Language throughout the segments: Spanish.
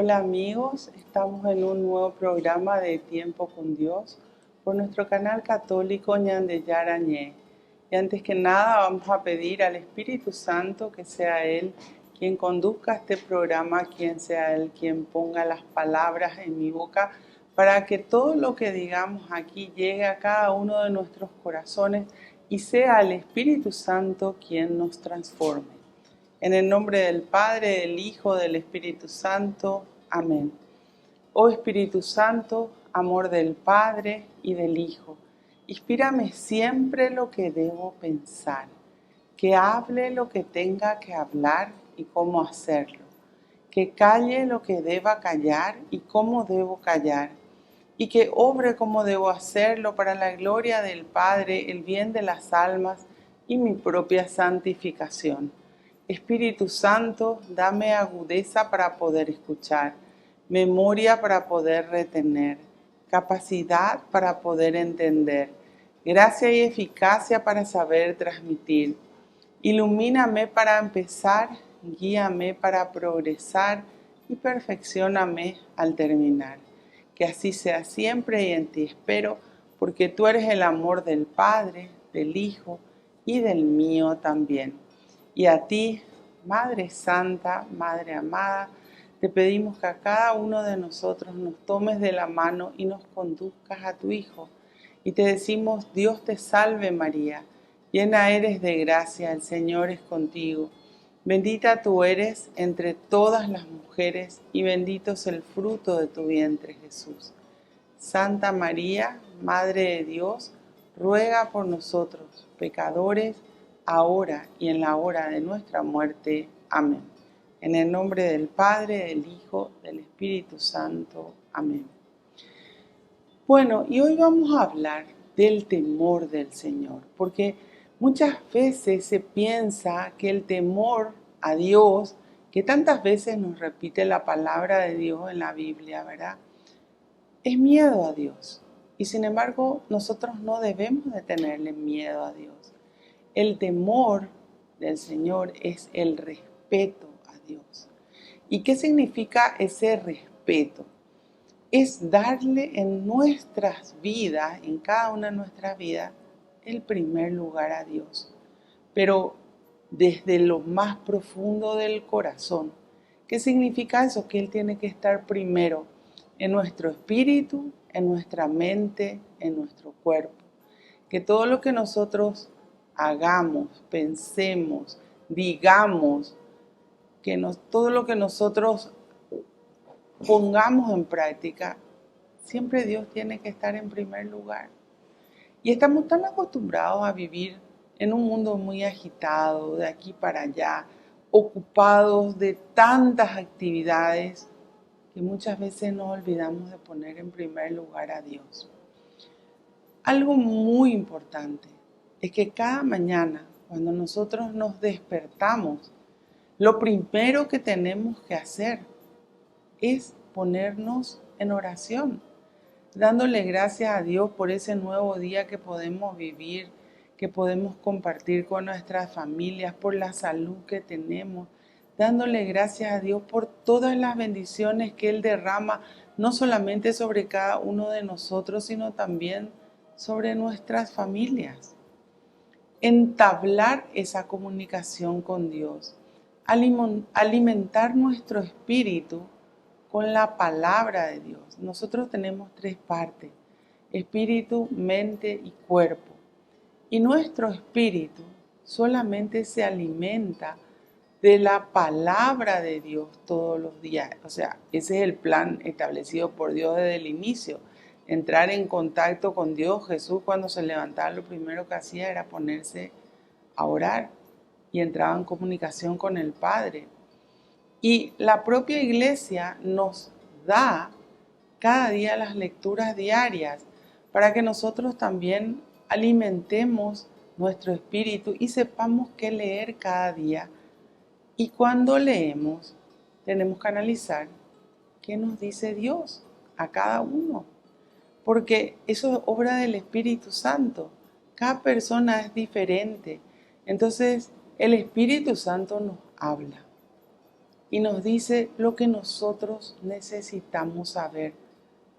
Hola amigos, estamos en un nuevo programa de Tiempo con Dios por nuestro canal católico Ñandeyarañé. Y antes que nada vamos a pedir al Espíritu Santo que sea Él quien conduzca este programa, quien sea Él quien ponga las palabras en mi boca para que todo lo que digamos aquí llegue a cada uno de nuestros corazones y sea el Espíritu Santo quien nos transforme. En el nombre del Padre, del Hijo, del Espíritu Santo. Amén. Oh Espíritu Santo, amor del Padre y del Hijo, inspírame siempre lo que debo pensar, que hable lo que tenga que hablar y cómo hacerlo, que calle lo que deba callar y cómo debo callar, y que obre como debo hacerlo para la gloria del Padre, el bien de las almas y mi propia santificación. Espíritu Santo, dame agudeza para poder escuchar, memoria para poder retener, capacidad para poder entender, gracia y eficacia para saber transmitir. Ilumíname para empezar, guíame para progresar y perfeccióname al terminar. Que así sea siempre y en ti espero, porque tú eres el amor del Padre, del Hijo y del mío también. Y a ti, Madre Santa, Madre amada, te pedimos que a cada uno de nosotros nos tomes de la mano y nos conduzcas a tu Hijo. Y te decimos, Dios te salve María, llena eres de gracia, el Señor es contigo. Bendita tú eres entre todas las mujeres y bendito es el fruto de tu vientre Jesús. Santa María, Madre de Dios, ruega por nosotros, pecadores, ahora y en la hora de nuestra muerte. Amén. En el nombre del Padre, del Hijo, del Espíritu Santo. Amén. Bueno, y hoy vamos a hablar del temor del Señor, porque muchas veces se piensa que el temor a Dios, que tantas veces nos repite la palabra de Dios en la Biblia, ¿verdad? Es miedo a Dios. Y sin embargo, nosotros no debemos de tenerle miedo a Dios. El temor del Señor es el respeto a Dios. ¿Y qué significa ese respeto? Es darle en nuestras vidas, en cada una de nuestras vidas, el primer lugar a Dios. Pero desde lo más profundo del corazón. ¿Qué significa eso? Que Él tiene que estar primero en nuestro espíritu, en nuestra mente, en nuestro cuerpo. Que todo lo que nosotros hagamos, pensemos, digamos, todo lo que nosotros pongamos en práctica, siempre Dios tiene que estar en primer lugar. Y estamos tan acostumbrados a vivir en un mundo muy agitado, de aquí para allá, ocupados de tantas actividades, que muchas veces nos olvidamos de poner en primer lugar a Dios. Algo muy importante es que cada mañana, cuando nosotros nos despertamos, lo primero que tenemos que hacer es ponernos en oración, dándole gracias a Dios por ese nuevo día que podemos vivir, que podemos compartir con nuestras familias, por la salud que tenemos, dándole gracias a Dios por todas las bendiciones que Él derrama, no solamente sobre cada uno de nosotros, sino también sobre nuestras familias. Entablar esa comunicación con Dios, alimentar nuestro espíritu con la palabra de Dios. Nosotros tenemos tres partes: espíritu, mente y cuerpo. Y nuestro espíritu solamente se alimenta de la palabra de Dios todos los días. O sea, ese es el plan establecido por Dios desde el inicio. Entrar en contacto con Dios. Jesús, cuando se levantaba, lo primero que hacía era ponerse a orar y entraba en comunicación con el Padre. Y la propia iglesia nos da cada día las lecturas diarias para que nosotros también alimentemos nuestro espíritu y sepamos qué leer cada día. Y cuando leemos, tenemos que analizar qué nos dice Dios a cada uno, porque eso es obra del Espíritu Santo. Cada persona es diferente. Entonces, el Espíritu Santo nos habla. y nos dice lo que nosotros necesitamos saber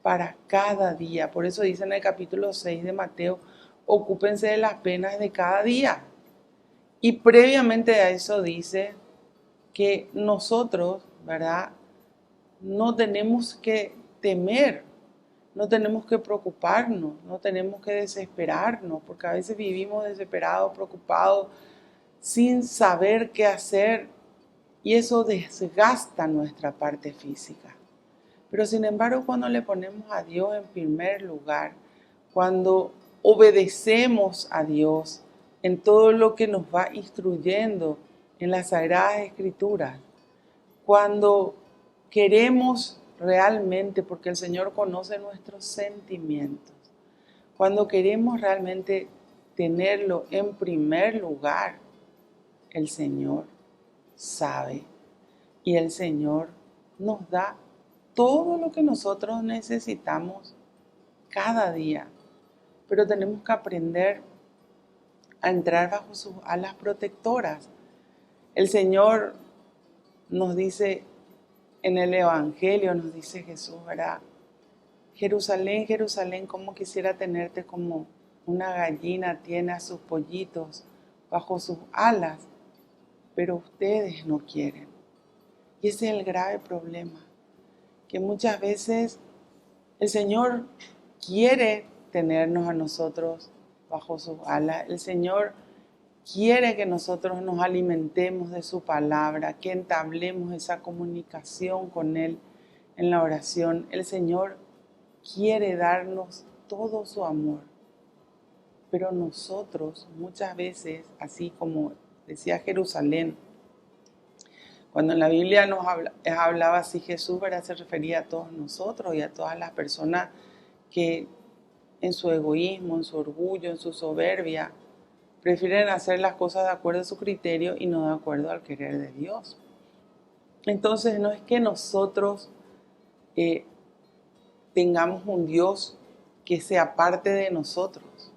para cada día. Por eso dice en el capítulo 6 de Mateo, ocúpense de las penas de cada día. Y previamente a eso dice que nosotros, ¿verdad? No tenemos que temer, no tenemos que preocuparnos, no tenemos que desesperarnos, porque a veces vivimos desesperados, preocupados, sin saber qué hacer, y eso desgasta nuestra parte física. Pero sin embargo, cuando le ponemos a Dios en primer lugar, cuando obedecemos a Dios en todo lo que nos va instruyendo en las Sagradas Escrituras, cuando queremos realmente, porque el Señor conoce nuestros sentimientos, cuando queremos realmente tenerlo en primer lugar, el Señor sabe y el Señor nos da todo lo que nosotros necesitamos cada día. Pero tenemos que aprender a entrar bajo sus alas protectoras. El Señor nos dice en el Evangelio, nos dice Jesús, ¿verdad? Jerusalén, Jerusalén, cómo quisiera tenerte como una gallina tiene a sus pollitos bajo sus alas, pero ustedes no quieren. Y ese es el grave problema, que muchas veces el Señor quiere tenernos a nosotros bajo sus alas. El Señor quiere que nosotros nos alimentemos de su palabra, que entablemos esa comunicación con Él en la oración. El Señor quiere darnos todo su amor, pero nosotros muchas veces, así como decía Jerusalén, cuando en la Biblia nos hablaba así Jesús, ¿verdad? Se refería a todos nosotros y a todas las personas que en su egoísmo, en su orgullo, en su soberbia, prefieren hacer las cosas de acuerdo a su criterio y no de acuerdo al querer de Dios. Entonces no es que nosotros tengamos un Dios que sea parte de nosotros,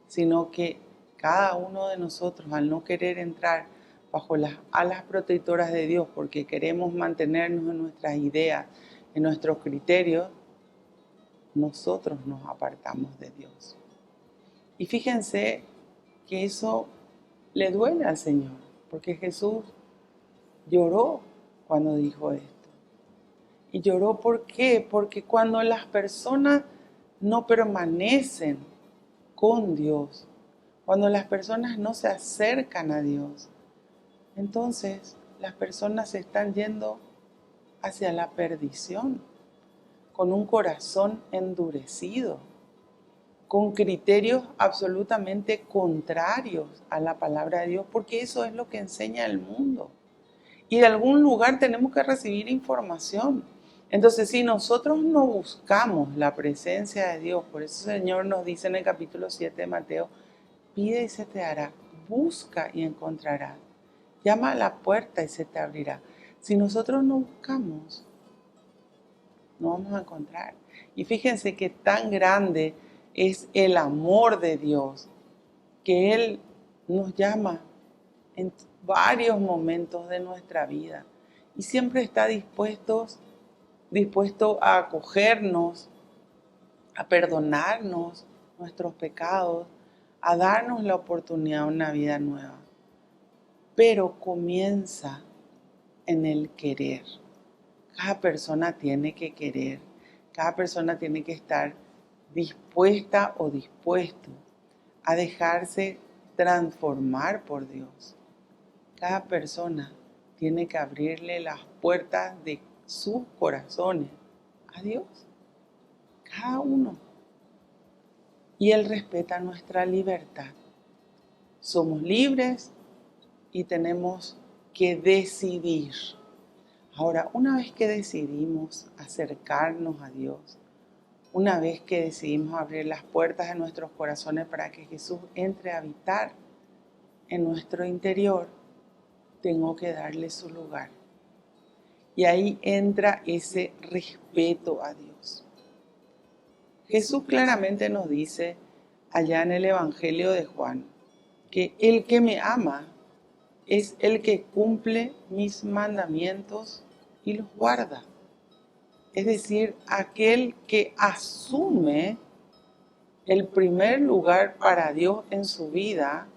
sino que cada uno de nosotros, al no querer entrar bajo las alas protectoras de Dios porque queremos mantenernos en nuestras ideas, en nuestros criterios, nosotros nos apartamos de Dios. Y fíjense que eso le duele al Señor, porque Jesús lloró cuando dijo esto. Y lloró ¿por qué? Porque cuando las personas no permanecen con Dios, cuando las personas no se acercan a Dios, entonces las personas se están yendo hacia la perdición, con un corazón endurecido, con criterios absolutamente contrarios a la palabra de Dios, porque eso es lo que enseña el mundo. Y de algún lugar tenemos que recibir información. Entonces, si nosotros no buscamos la presencia de Dios, por eso el Señor nos dice en el capítulo 7 de Mateo, pide y se te hará, busca y encontrarás, llama a la puerta y se te abrirá. Si nosotros no buscamos, no vamos a encontrar. Y fíjense que tan grande es el amor de Dios, que Él nos llama en varios momentos de nuestra vida y siempre está dispuesto a acogernos, a perdonarnos nuestros pecados, a darnos la oportunidad de una vida nueva. Pero comienza en el querer. Cada persona tiene que querer, cada persona tiene que estar dispuesta o dispuesto a dejarse transformar por Dios. Cada persona tiene que abrirle las puertas de sus corazones a Dios. Cada uno. Y Él respeta nuestra libertad. Somos libres y tenemos que decidir. Ahora, una vez que decidimos acercarnos a Dios, una vez que decidimos abrir las puertas de nuestros corazones para que Jesús entre a habitar en nuestro interior, tengo que darle su lugar. Y ahí entra ese respeto a Dios. Jesús claramente nos dice allá en el Evangelio de Juan que el que me ama es el que cumple mis mandamientos y los guarda. Es decir, aquel que asume el primer lugar para Dios en su vida,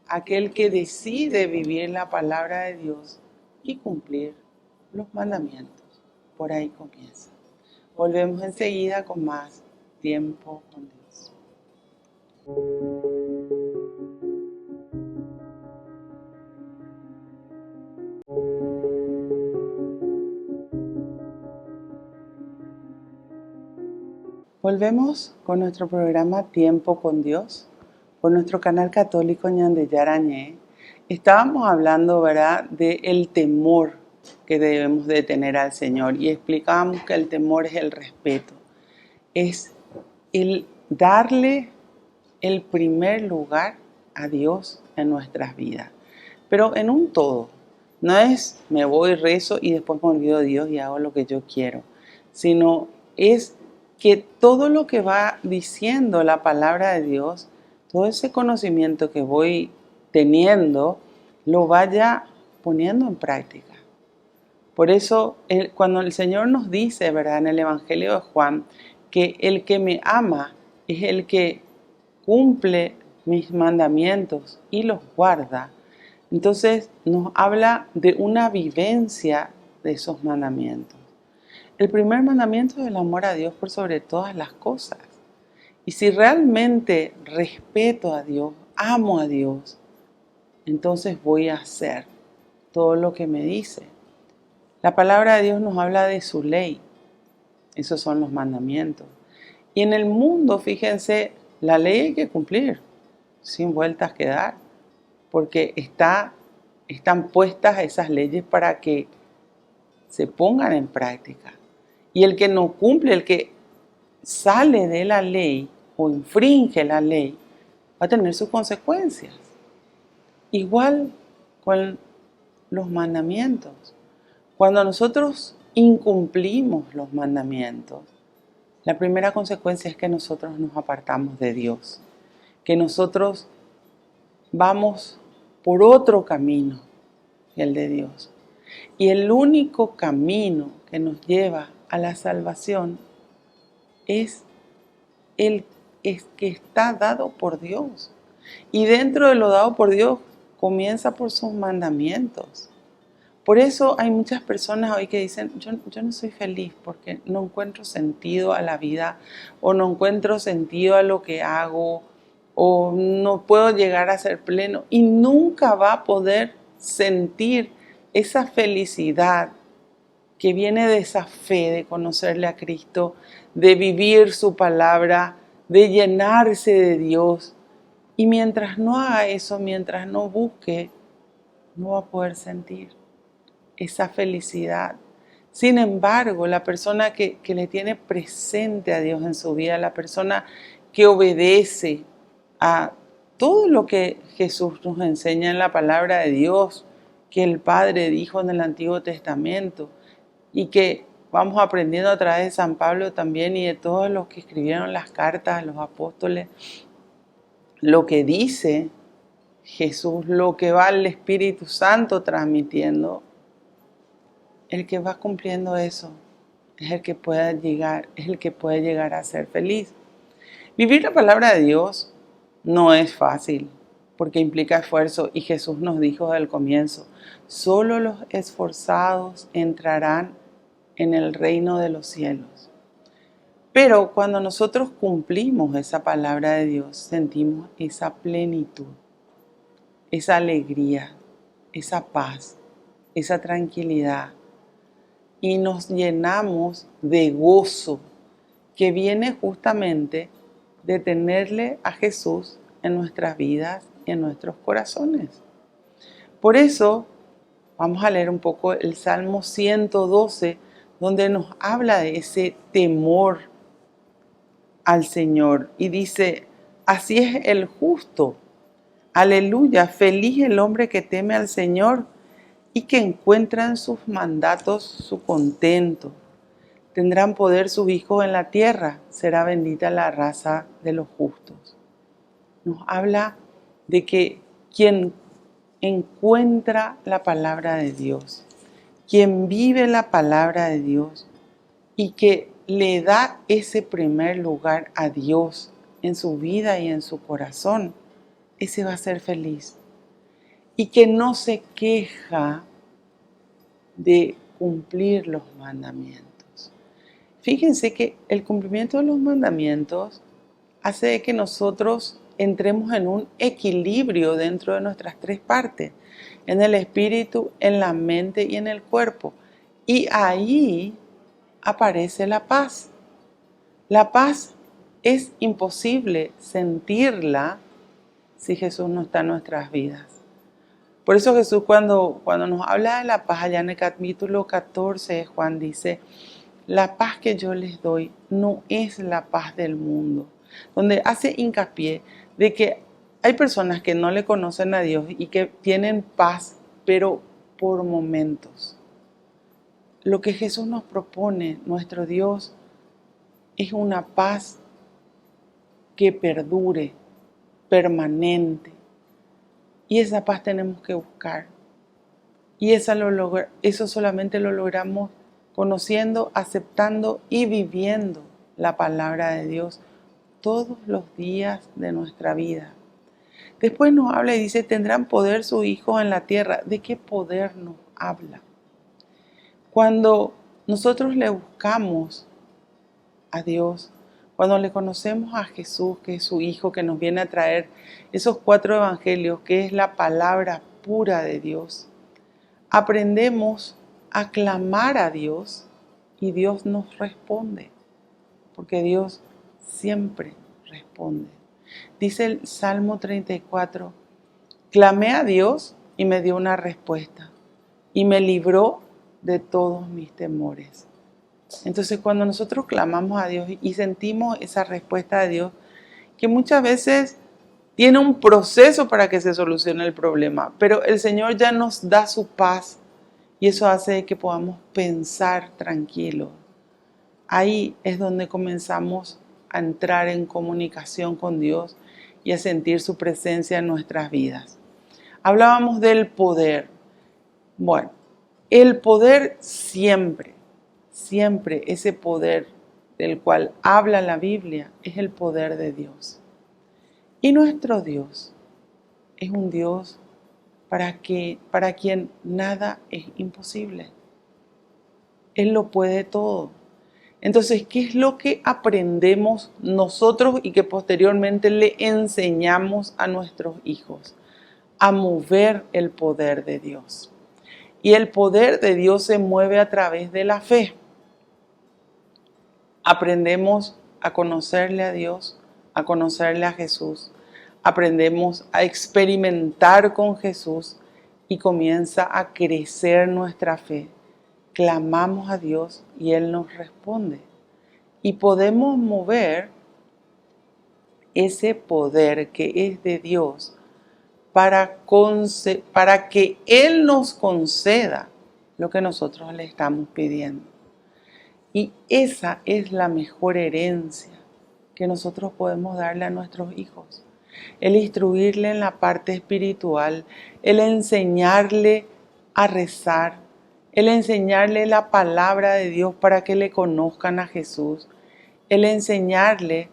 aquel que decide vivir la palabra de Dios y cumplir los mandamientos. Por ahí comienza. Volvemos enseguida con más tiempo con Dios. Volvemos con nuestro programa Tiempo con Dios, por nuestro canal católico Ñan de Yarañé. Estábamos hablando, ¿verdad?, del temor que debemos de tener al Señor y explicábamos que el temor es el respeto, es el darle el primer lugar a Dios en nuestras vidas, pero en un todo. No es me voy, rezo y después me olvido de Dios y hago lo que yo quiero, sino es que todo lo que va diciendo la palabra de Dios, todo ese conocimiento que voy teniendo, lo vaya poniendo en práctica. Por eso, cuando el Señor nos dice, ¿verdad?, en el Evangelio de Juan, que el que me ama es el que cumple mis mandamientos y los guarda, entonces nos habla de una vivencia de esos mandamientos. El primer mandamiento es el amor a Dios por sobre todas las cosas. Y si realmente respeto a Dios, amo a Dios, entonces voy a hacer todo lo que me dice. La palabra de Dios nos habla de su ley. Esos son los mandamientos. Y en el mundo, fíjense, la ley hay que cumplir, sin vueltas que dar, porque están puestas esas leyes para que se pongan en práctica. Y el que no cumple, el que sale de la ley o infringe la ley, va a tener sus consecuencias. Igual con los mandamientos. Cuando nosotros incumplimos los mandamientos, la primera consecuencia es que nosotros nos apartamos de Dios, que nosotros vamos por otro camino que el de Dios. Y el único camino que nos lleva a la salvación es el que está dado por Dios. Y dentro de lo dado por Dios comienza por sus mandamientos. Por eso hay muchas personas hoy que dicen, yo no soy feliz porque no encuentro sentido a la vida, o no encuentro sentido a lo que hago, o no puedo llegar a ser pleno, y nunca va a poder sentir esa felicidad que viene de esa fe de conocerle a Cristo, de vivir su palabra, de llenarse de Dios. Y mientras no haga eso, mientras no busque, no va a poder sentir esa felicidad. Sin embargo, la persona que le tiene presente a Dios en su vida, la persona que obedece a todo lo que Jesús nos enseña en la palabra de Dios, que el Padre dijo en el Antiguo Testamento y que vamos aprendiendo a través de San Pablo también y de todos los que escribieron las cartas a los apóstoles, lo que dice Jesús, lo que va el Espíritu Santo transmitiendo, el que va cumpliendo eso es el que puede llegar a ser feliz. Vivir la palabra de Dios no es fácil porque implica esfuerzo, y Jesús nos dijo desde el comienzo, solo los esforzados entrarán en el reino de los cielos. Pero cuando nosotros cumplimos esa palabra de Dios, sentimos esa plenitud, esa alegría, esa paz, esa tranquilidad, y nos llenamos de gozo que viene justamente de tenerle a Jesús en nuestras vidas y en nuestros corazones. Por eso vamos a leer un poco el Salmo 112, donde nos habla de ese temor al Señor y dice, así es el justo, aleluya, feliz el hombre que teme al Señor y que encuentra en sus mandatos su contento. Tendrán poder sus hijos en la tierra, será bendita la raza de los justos. Nos habla de que quien encuentra la palabra de Dios, quien vive la palabra de Dios y que le da ese primer lugar a Dios en su vida y en su corazón, ese va a ser feliz. Y que no se queja de cumplir los mandamientos. Fíjense que el cumplimiento de los mandamientos hace que nosotros entremos en un equilibrio dentro de nuestras tres partes, en el espíritu, en la mente y en el cuerpo. Y ahí aparece la paz. La paz es imposible sentirla si Jesús no está en nuestras vidas. Por eso Jesús cuando nos habla de la paz, allá en el capítulo 14, Juan dice, la paz que yo les doy no es la paz del mundo, donde hace hincapié de que hay personas que no le conocen a Dios y que tienen paz, pero por momentos. Lo que Jesús nos propone, nuestro Dios, es una paz que perdure, permanente. Y esa paz tenemos que buscar. Y eso solamente lo logramos conociendo, aceptando y viviendo la palabra de Dios todos los días de nuestra vida. Después nos habla y dice, tendrán poder sus hijos en la tierra. ¿De qué poder nos habla? Cuando nosotros le buscamos a Dios, cuando le conocemos a Jesús, que es su Hijo, que nos viene a traer esos 4 evangelios, que es la palabra pura de Dios, aprendemos a clamar a Dios y Dios nos responde, porque Dios siempre responde. Dice el Salmo 34, clamé a Dios y me dio una respuesta y me libró de todos mis temores. Entonces cuando nosotros clamamos a Dios y sentimos esa respuesta de Dios, que muchas veces tiene un proceso para que se solucione el problema, pero el Señor ya nos da su paz y eso hace que podamos pensar tranquilos. Ahí es donde comenzamos a entrar en comunicación con Dios y a sentir su presencia en nuestras vidas. Hablábamos del poder. Bueno, el poder siempre ese poder del cual habla la Biblia es el poder de Dios. Y nuestro Dios es un Dios para quien nada es imposible. Él lo puede todo. Entonces, ¿qué es lo que aprendemos nosotros y que posteriormente le enseñamos a nuestros hijos? A mover el poder de Dios. Y el poder de Dios se mueve a través de la fe. Aprendemos a conocerle a Dios, a conocerle a Jesús. Aprendemos a experimentar con Jesús y comienza a crecer nuestra fe. Clamamos a Dios y Él nos responde. Y podemos mover ese poder que es de Dios para que Él nos conceda lo que nosotros le estamos pidiendo. Y esa es la mejor herencia que nosotros podemos darle a nuestros hijos. El instruirle en la parte espiritual, el enseñarle a rezar, el enseñarle la palabra de Dios para que le conozcan a Jesús, el enseñarle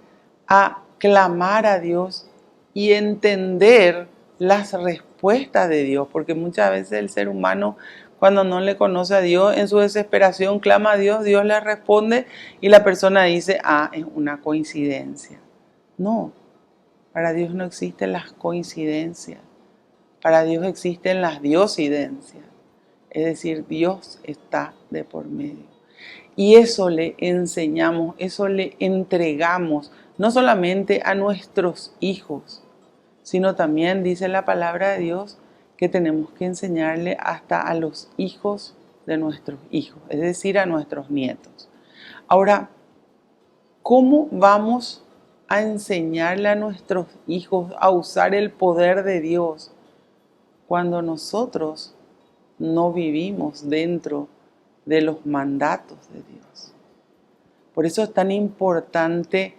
a clamar a Dios y entender las respuestas de Dios, porque muchas veces el ser humano cuando no le conoce a Dios, en su desesperación clama a Dios, Dios le responde y la persona dice, es una coincidencia. No, para Dios no existen las coincidencias, para Dios existen las diosidencias, es decir, Dios está de por medio. Y eso le enseñamos, eso le entregamos, no solamente a nuestros hijos, sino también dice la palabra de Dios que tenemos que enseñarle hasta a los hijos de nuestros hijos, es decir, a nuestros nietos. Ahora, ¿cómo vamos a enseñarle a nuestros hijos a usar el poder de Dios cuando nosotros no vivimos dentro de los mandatos de Dios? Por eso es tan importante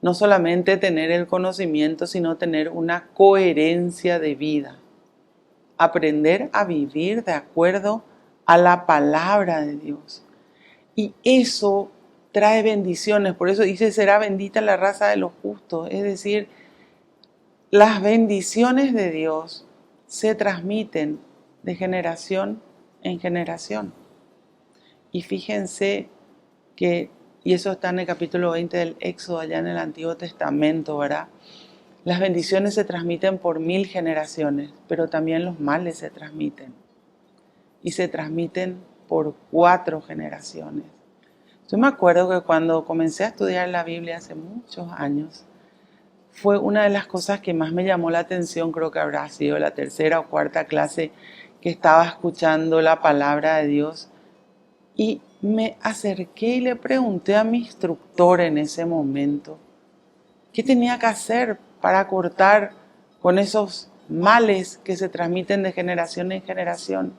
no solamente tener el conocimiento, sino tener una coherencia de vida. aprender a vivir de acuerdo a la palabra de Dios. Y eso trae bendiciones, por eso dice, será bendita la raza de los justos. Es decir, las bendiciones de Dios se transmiten de generación en generación. Y fíjense que, y eso está en el capítulo 20 del Éxodo, allá en el Antiguo Testamento, ¿verdad? Las bendiciones se transmiten por 1000 generaciones, pero también los males se transmiten. Y se transmiten por 4 generaciones. Yo me acuerdo que cuando comencé a estudiar la Biblia hace muchos años, fue una de las cosas que más me llamó la atención, creo que habrá sido la tercera o cuarta clase que estaba escuchando la palabra de Dios. Y me acerqué y le pregunté a mi instructor en ese momento, ¿qué tenía que hacer para cortar con esos males que se transmiten de generación en generación?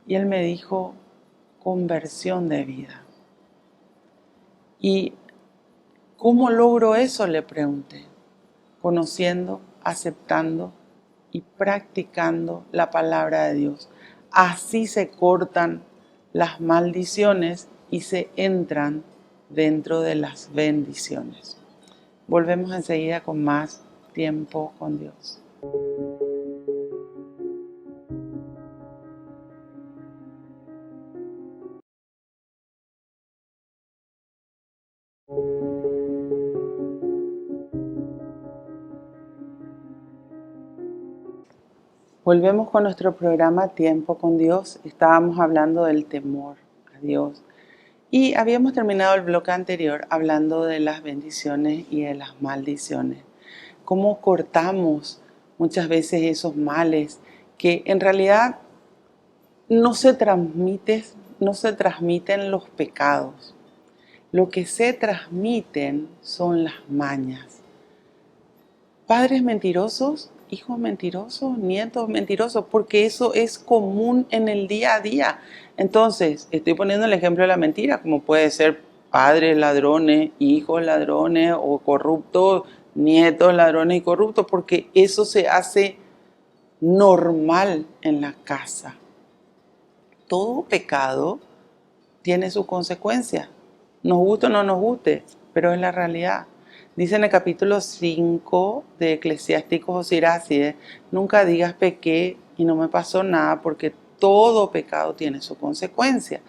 Y él me dijo, conversión de vida. ¿Y cómo logro eso?, le pregunté. Conociendo, aceptando y practicando la palabra de Dios. Así se cortan las maldiciones y se entran dentro de las bendiciones. Volvemos enseguida con más tiempo con Dios. Volvemos con nuestro programa Tiempo con Dios. Estábamos hablando del temor a Dios. Y habíamos terminado el bloque anterior hablando de las bendiciones y de las maldiciones. Cómo cortamos muchas veces esos males que en realidad no se transmiten los pecados. Lo que se transmiten son las mañas. Padres mentirosos, hijos mentirosos, nietos mentirosos, porque eso es común en el día a día. Entonces, estoy poniendo el ejemplo de la mentira, como puede ser padres ladrones, hijos ladrones o corruptos, nietos ladrones y corruptos, porque eso se hace normal en la casa. Todo pecado tiene su consecuencia, nos guste o no nos guste, pero es la realidad. Dice en el capítulo 5 de Eclesiásticos o Siráside, nunca digas pequé y no me pasó nada, porque todo pecado tiene su consecuencia.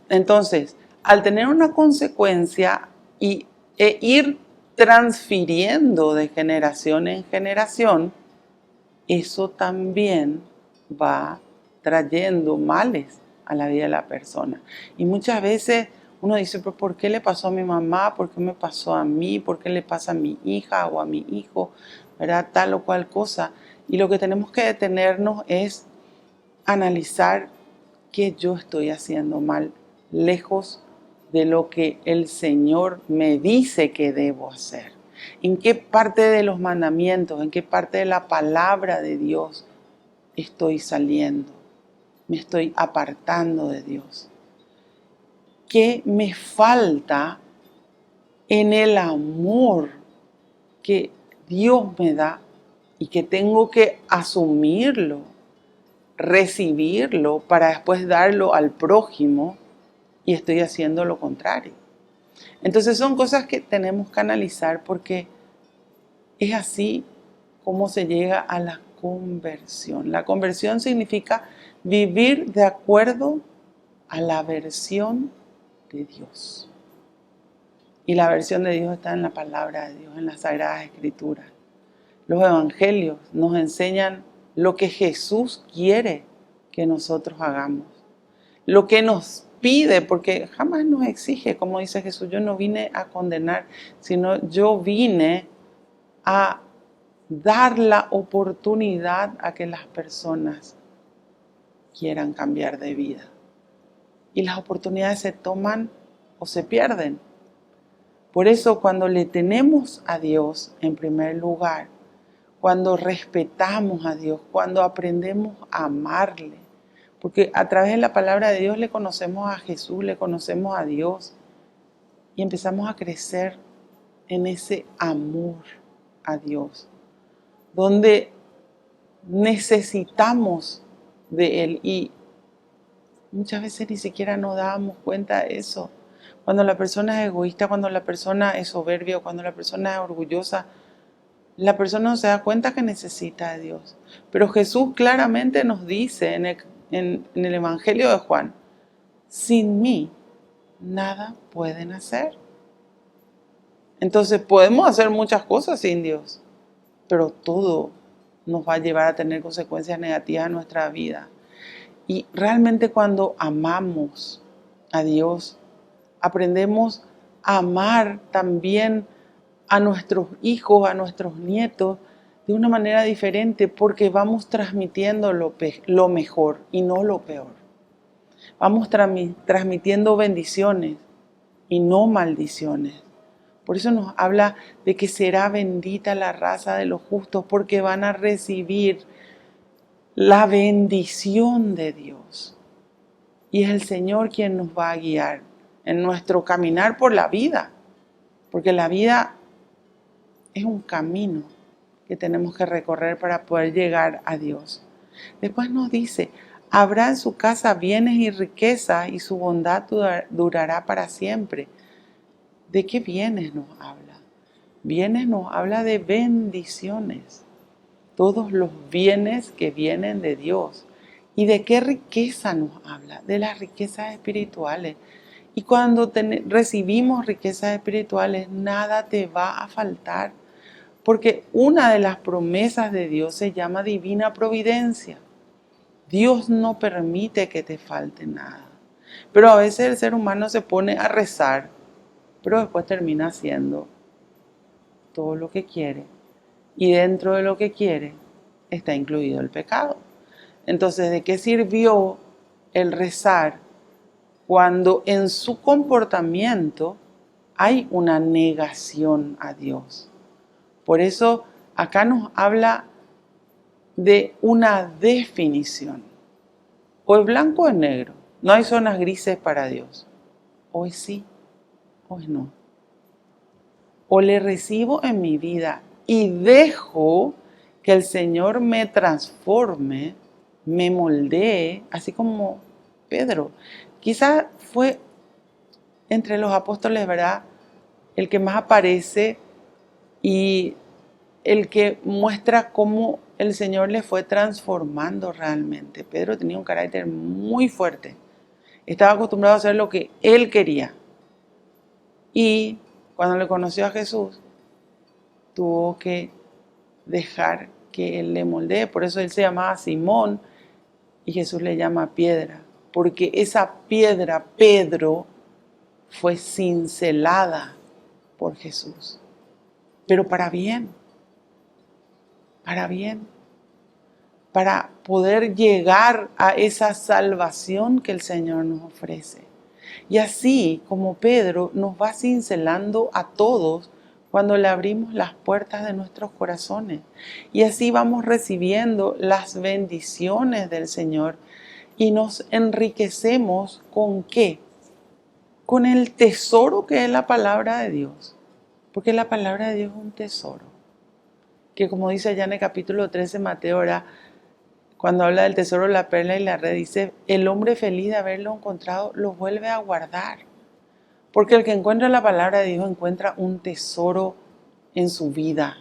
Entonces, al tener una consecuencia e ir transfiriendo de generación en generación, eso también va trayendo males a la vida de la persona. Y muchas veces uno dice, pero ¿por qué le pasó a mi mamá? ¿Por qué me pasó a mí? ¿Por qué le pasa a mi hija o a mi hijo? ¿Verdad? Tal o cual cosa. Y lo que tenemos que detenernos es analizar qué yo estoy haciendo mal, lejos de lo que el Señor me dice que debo hacer. ¿En qué parte de los mandamientos, en qué parte de la palabra de Dios estoy saliendo? Me estoy apartando de Dios. ¿Qué me falta en el amor que Dios me da y que tengo que asumirlo, recibirlo para después darlo al prójimo y estoy haciendo lo contrario? Entonces son cosas que tenemos que analizar porque es así como se llega a la conversión. La conversión significa vivir de acuerdo a la versión de Dios. Y la versión de Dios está en la palabra de Dios, en las Sagradas Escrituras. Los evangelios nos enseñan lo que Jesús quiere que nosotros hagamos. Lo que nos pide, porque jamás nos exige, como dice Jesús, yo no vine a condenar, sino yo vine a dar la oportunidad a que las personas quieran cambiar de vida. Y las oportunidades se toman o se pierden. Por eso cuando le tenemos a Dios en primer lugar, cuando respetamos a Dios, cuando aprendemos a amarle, porque a través de la palabra de Dios le conocemos a Jesús, le conocemos a Dios y empezamos a crecer en ese amor a Dios, donde necesitamos de Él y muchas veces ni siquiera nos damos cuenta de eso. Cuando la persona es egoísta, cuando la persona es soberbia, cuando la persona es orgullosa, la persona no se da cuenta que necesita de Dios. Pero Jesús claramente nos dice en el Evangelio de Juan, sin mí nada pueden hacer. Entonces podemos hacer muchas cosas sin Dios, pero todo nos va a llevar a tener consecuencias negativas en nuestra vida. Y realmente cuando amamos a Dios, aprendemos a amar también a nuestros hijos, a nuestros nietos, de una manera diferente, porque vamos transmitiendo lo mejor y no lo peor. Vamos transmitiendo bendiciones y no maldiciones. Por eso nos habla de que será bendita la raza de los justos, porque van a recibir la bendición de Dios. Y es el Señor quien nos va a guiar en nuestro caminar por la vida, porque la vida es un camino que tenemos que recorrer para poder llegar a Dios. Después nos dice, habrá en su casa bienes y riquezas y su bondad durará para siempre. ¿De qué bienes nos habla? Bienes nos habla de bendiciones. Todos los bienes que vienen de Dios. ¿Y de qué riqueza nos habla? De las riquezas espirituales. Y cuando recibimos riquezas espirituales, nada te va a faltar. Porque una de las promesas de Dios se llama divina providencia. Dios no permite que te falte nada. Pero a veces el ser humano se pone a rezar, pero después termina haciendo todo lo que quiere. Y dentro de lo que quiere está incluido el pecado. Entonces, ¿de qué sirvió el rezar cuando en su comportamiento hay una negación a Dios? Por eso acá nos habla de una definición. O es blanco o es negro. No hay zonas grises para Dios. O es sí o es no. O le recibo en mi vida y dejo que el Señor me transforme, me moldee, así como Pedro. Quizás fue entre los apóstoles, ¿verdad?, el que más aparece y el que muestra cómo el Señor le fue transformando realmente. Pedro tenía un carácter muy fuerte. Estaba acostumbrado a hacer lo que él quería. Y cuando le conoció a Jesús, tuvo que dejar que él le moldee. Por eso él se llamaba Simón y Jesús le llama piedra. Porque esa piedra, Pedro, fue cincelada por Jesús. Pero para bien. Para bien. Para poder llegar a esa salvación que el Señor nos ofrece. Y así como Pedro nos va cincelando a todos cuando le abrimos las puertas de nuestros corazones. Y así vamos recibiendo las bendiciones del Señor y nos enriquecemos ¿con qué? Con el tesoro que es la palabra de Dios. Porque la palabra de Dios es un tesoro. Que como dice allá en el capítulo 13 Mateo, cuando habla del tesoro, la perla y la red, dice, el hombre feliz de haberlo encontrado lo vuelve a guardar. Porque el que encuentra la palabra de Dios encuentra un tesoro en su vida.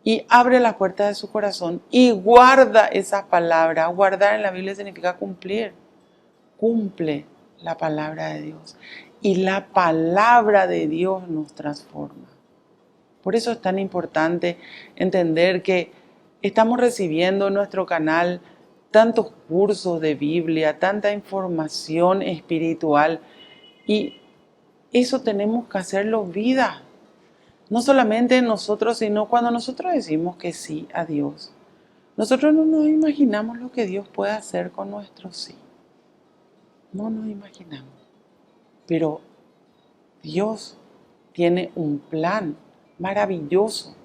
Y abre la puerta de su corazón y guarda esa palabra. Guardar en la Biblia significa cumplir. Cumple la palabra de Dios. Y la palabra de Dios nos transforma. Por eso es tan importante entender que estamos recibiendo en nuestro canal tantos cursos de Biblia, tanta información espiritual. Y eso tenemos que hacerlo vida. No solamente nosotros, sino cuando nosotros decimos que sí a Dios. Nosotros no nos imaginamos lo que Dios puede hacer con nuestro sí. No nos imaginamos. Pero Dios tiene un plan maravilloso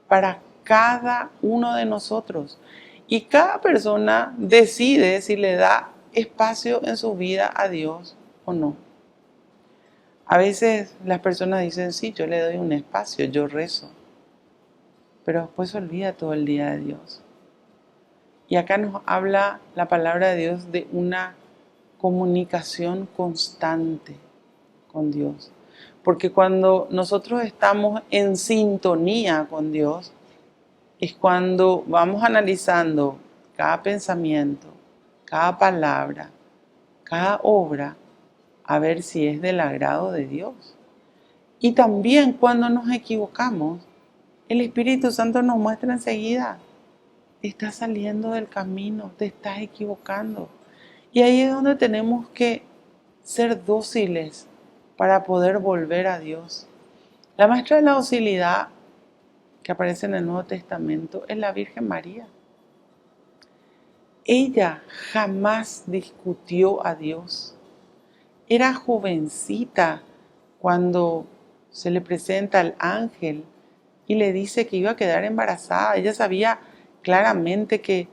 para cada uno de nosotros. Y cada persona decide si le da espacio en su vida a Dios o no. A veces las personas dicen, sí, yo le doy un espacio, yo rezo. pero después se olvida todo el día de Dios. Y acá nos habla la palabra de Dios de una comunicación constante con Dios. Porque cuando nosotros estamos en sintonía con Dios, es cuando vamos analizando cada pensamiento, cada palabra, cada obra, a ver si es del agrado de Dios. Y también cuando nos equivocamos, el Espíritu Santo nos muestra enseguida, estás saliendo del camino, te estás equivocando. Y ahí es donde tenemos que ser dóciles para poder volver a Dios. La maestra de la docilidad que aparece en el Nuevo Testamento es la Virgen María. Ella jamás discutió a Dios. Era jovencita cuando se le presenta al ángel y le dice que iba a quedar embarazada. Ella sabía claramente que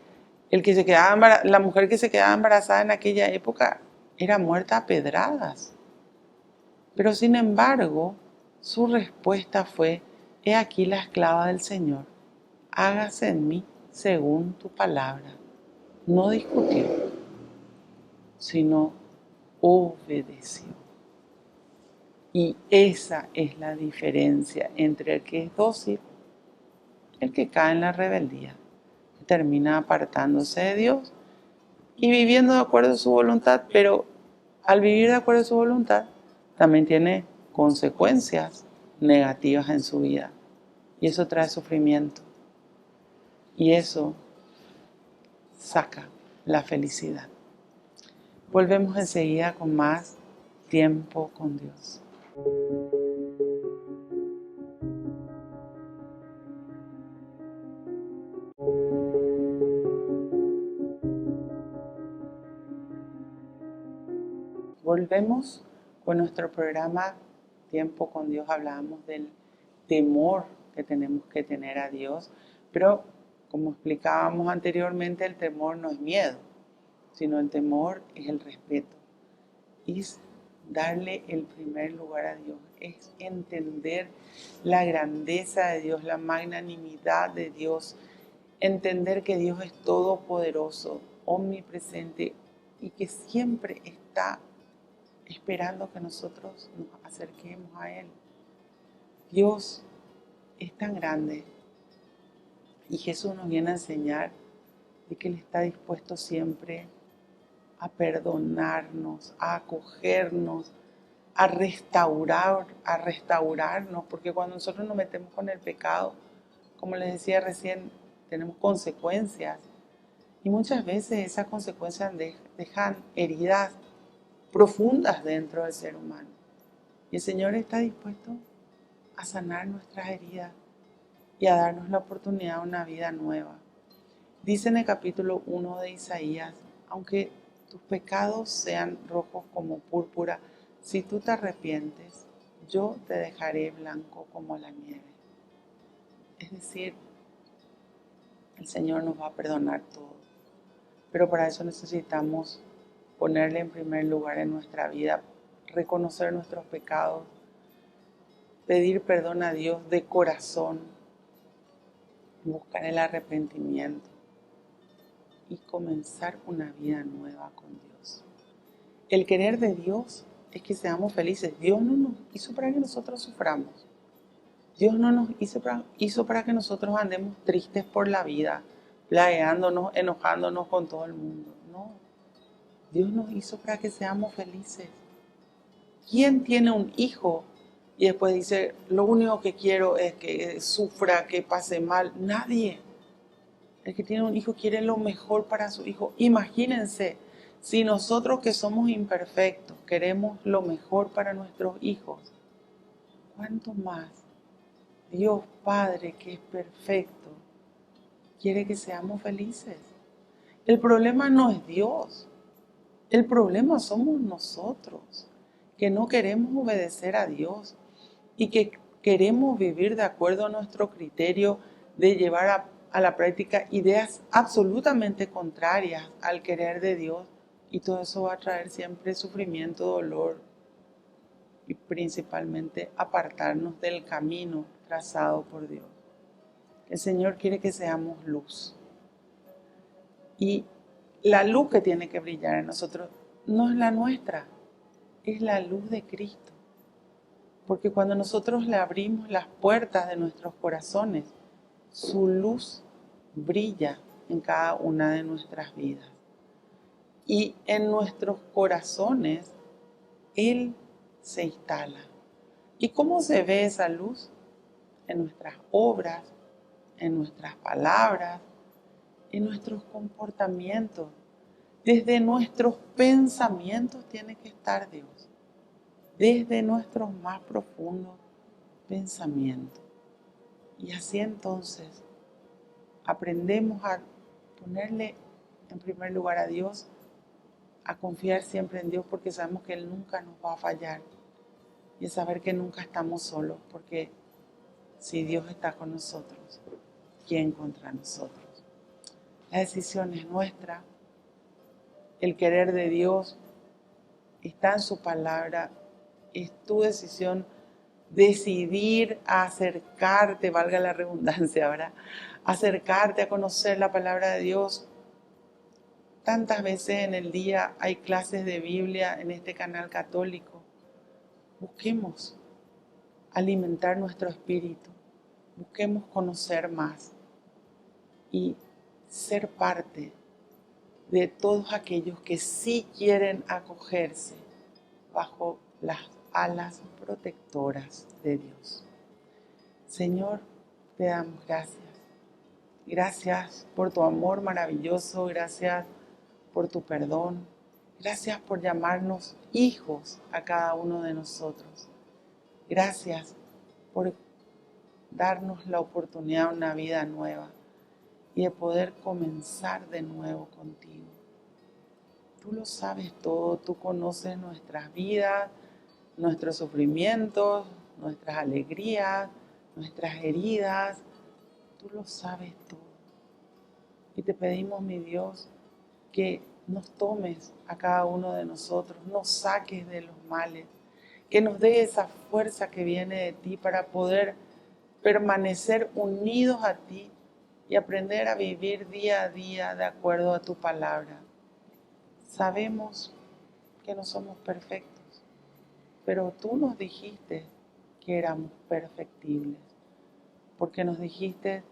la mujer que se quedaba embarazada en aquella época era muerta a pedradas. Pero sin embargo, su respuesta fue: he aquí la esclava del Señor, hágase en mí según tu palabra. No discutió, sino obedeció. Y esa es la diferencia entre el que es dócil y el que cae en la rebeldía, que termina apartándose de Dios y viviendo de acuerdo a su voluntad, pero al vivir de acuerdo a su voluntad también tiene consecuencias negativas en su vida. Y eso trae sufrimiento. Y eso saca la felicidad. Volvemos enseguida con más tiempo con Dios. Volvemos con nuestro programa Tiempo con Dios. Hablábamos del temor que tenemos que tener a Dios, pero como explicábamos anteriormente, el temor no es miedo, sino el temor es el respeto. Es darle el primer lugar a Dios, es entender la grandeza de Dios, la magnanimidad de Dios, entender que Dios es todopoderoso, omnipresente y que siempre está esperando que nosotros nos acerquemos a Él. Dios es tan grande y Jesús nos viene a enseñar de que Él está dispuesto siempre a perdonarnos, a acogernos, a restaurarnos, porque cuando nosotros nos metemos con el pecado, como les decía recién, tenemos consecuencias y muchas veces esas consecuencias dejan heridas profundas dentro del ser humano. Y el Señor está dispuesto a sanar nuestras heridas y a darnos la oportunidad de una vida nueva. Dice en el capítulo 1 de Isaías: aunque tus pecados sean rojos como púrpura, si tú te arrepientes, yo te dejaré blanco como la nieve. Es decir, el Señor nos va a perdonar todo. Pero para eso necesitamos ponerle en primer lugar en nuestra vida, reconocer nuestros pecados, pedir perdón a Dios de corazón, buscar el arrepentimiento y comenzar una vida nueva con Dios. El querer de Dios es que seamos felices. Dios no nos hizo para que nosotros suframos. Dios no nos hizo para que nosotros andemos tristes por la vida, plagueándonos, enojándonos con todo el mundo. No, Dios nos hizo para que seamos felices. ¿Quién tiene un hijo y después dice, lo único que quiero es que sufra, que pase mal? Nadie. El que tiene un hijo quiere lo mejor para su hijo. Imagínense, si nosotros que somos imperfectos queremos lo mejor para nuestros hijos, ¿cuánto más Dios Padre, que es perfecto, quiere que seamos felices? El problema no es Dios, el problema somos nosotros, que no queremos obedecer a Dios y que queremos vivir de acuerdo a nuestro criterio de llevar a la práctica ideas absolutamente contrarias al querer de Dios, y todo eso va a traer siempre sufrimiento, dolor y principalmente apartarnos del camino trazado por Dios. El Señor quiere que seamos luz. Y la luz que tiene que brillar en nosotros no es la nuestra, es la luz de Cristo. Porque cuando nosotros le abrimos las puertas de nuestros corazones, su luz brilla en cada una de nuestras vidas. Y en nuestros corazones, Él se instala. ¿Y cómo se ve esa luz? En nuestras obras, en nuestras palabras, en nuestros comportamientos. Desde nuestros pensamientos tiene que estar Dios. Desde nuestros más profundos pensamientos. Y así entonces aprendemos a ponerle en primer lugar a Dios, a confiar siempre en Dios porque sabemos que Él nunca nos va a fallar. Y a saber que nunca estamos solos porque si Dios está con nosotros, ¿quién contra nosotros? La decisión es nuestra. El querer de Dios está en su palabra. Es tu decisión decidir a acercarte, valga la redundancia, ¿verdad? Acercarte a conocer la palabra de Dios. Tantas veces en el día hay clases de Biblia en este canal católico. Busquemos alimentar nuestro espíritu. Busquemos conocer más y ser parte de todos aquellos que sí quieren acogerse bajo las alas protectoras de Dios. Señor, te damos gracias. Gracias por tu amor maravilloso, gracias por tu perdón, gracias por llamarnos hijos a cada uno de nosotros. Gracias por darnos la oportunidad de una vida nueva y de poder comenzar de nuevo contigo. Tú lo sabes todo, tú conoces nuestras vidas, nuestros sufrimientos, nuestras alegrías, nuestras heridas. Tú lo sabes todo. Y te pedimos, mi Dios, que nos tomes a cada uno de nosotros, nos saques de los males, que nos dé esa fuerza que viene de ti para poder permanecer unidos a ti y aprender a vivir día a día de acuerdo a tu palabra. Sabemos que no somos perfectos, pero tú nos dijiste que éramos perfectibles, porque nos dijiste,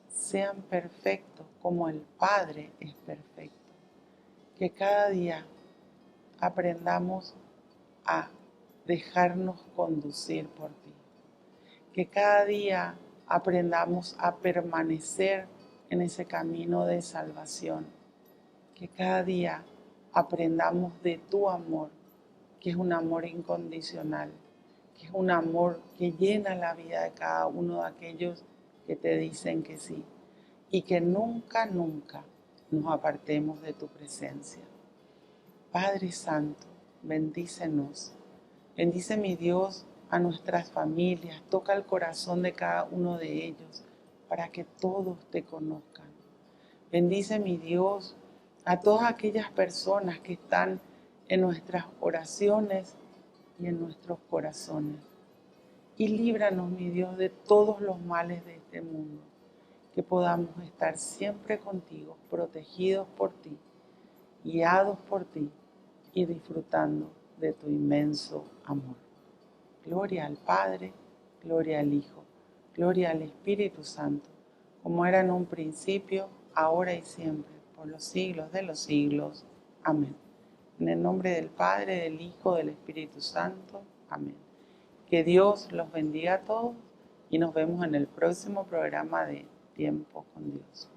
sean perfectos como el Padre es perfecto. Que cada día aprendamos a dejarnos conducir por ti. Que cada día aprendamos a permanecer en ese camino de salvación. Que cada día aprendamos de tu amor, que es un amor incondicional, que es un amor que llena la vida de cada uno de aquellos que te dicen que sí. Y que nunca, nunca nos apartemos de tu presencia. Padre Santo, bendícenos. Bendice, mi Dios, a nuestras familias. Toca el corazón de cada uno de ellos para que todos te conozcan. Bendice, mi Dios, a todas aquellas personas que están en nuestras oraciones y en nuestros corazones. Y líbranos, mi Dios, de todos los males de este mundo. Que podamos estar siempre contigo, protegidos por ti, guiados por ti y disfrutando de tu inmenso amor. Gloria al Padre, gloria al Hijo, gloria al Espíritu Santo, como era en un principio, ahora y siempre, por los siglos de los siglos. Amén. En el nombre del Padre, del Hijo, del Espíritu Santo. Amén. Que Dios los bendiga a todos y nos vemos en el próximo programa de Tiempo con Dios.